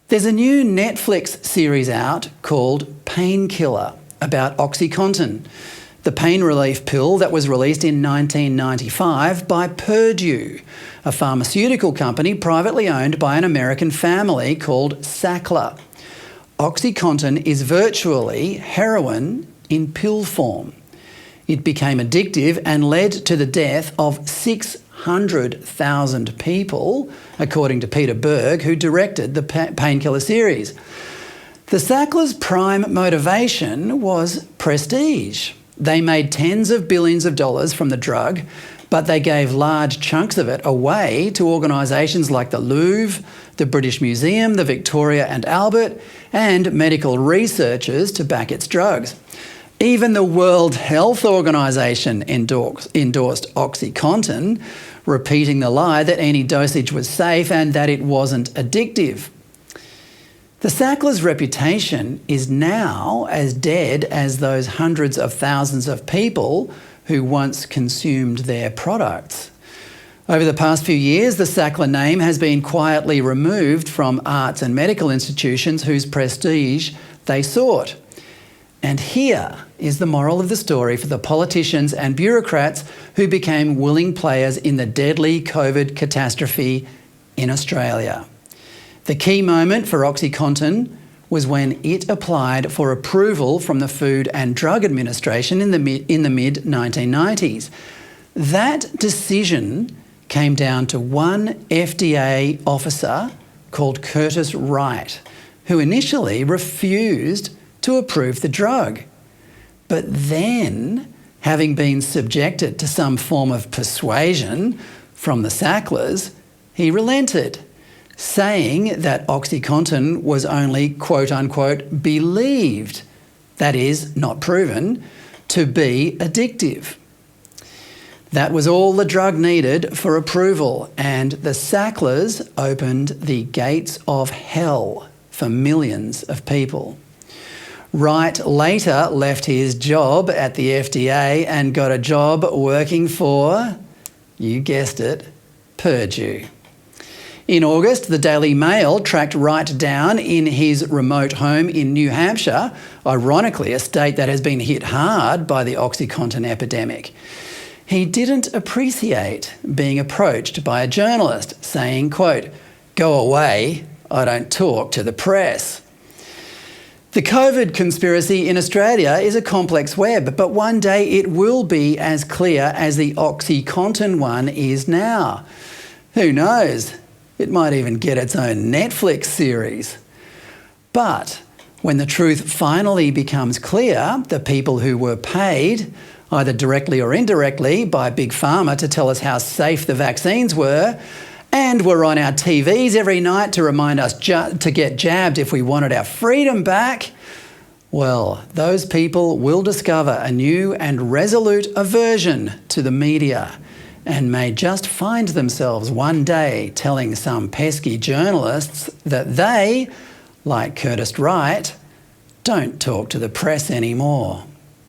There's a new Netflix series out called Painkiller about Oxycontin, the pain relief pill that was released in 1995 by Purdue, a pharmaceutical company privately owned by an American family called Sackler. Oxycontin is virtually heroin in pill form. It became addictive and led to the death of 600,000 people, according to Peter Berg, who directed the Painkiller series. The Sacklers' prime motivation was prestige. They made tens of billions of dollars from the drug, but they gave large chunks of it away to organisations like the Louvre, the British Museum, the Victoria and Albert, and medical researchers to back its drugs. Even the World Health Organization endorsed Oxycontin, repeating the lie that any dosage was safe and that it wasn't addictive. The Sacklers' reputation is now as dead as those hundreds of thousands of people who once consumed their products. Over the past few years, the Sackler name has been quietly removed from arts and medical institutions whose prestige they sought. And here is the moral of the story for the politicians and bureaucrats who became willing players in the deadly COVID catastrophe in Australia. The key moment for Oxycontin was when it applied for approval from the Food and Drug Administration in the mid-1990s. That decision came down to one FDA officer called Curtis Wright, who initially refused to approve the drug. But then, having been subjected to some form of persuasion from the Sacklers, he relented, saying that Oxycontin was only quote-unquote believed, that is, not proven, to be addictive. That was all the drug needed for approval, and the Sacklers opened the gates of hell for millions of people. Wright later left his job at the FDA and got a job working for, you guessed it, Purdue. In August, the Daily Mail tracked Wright down in his remote home in New Hampshire, ironically a state that has been hit hard by the Oxycontin epidemic. He didn't appreciate being approached by a journalist saying, quote, "Go away, I don't talk to the press." The COVID conspiracy in Australia is a complex web, but one day it will be as clear as the Oxycontin one is now. Who knows? It might even get its own Netflix series. But when the truth finally becomes clear, the people who were paid, either directly or indirectly, by Big Pharma to tell us how safe the vaccines were, and were on our TVs every night to remind us to get jabbed if we wanted our freedom back, well, those people will discover a new and resolute aversion to the media and may just find themselves one day telling some pesky journalists that they, like Curtis Wright, don't talk to the press anymore.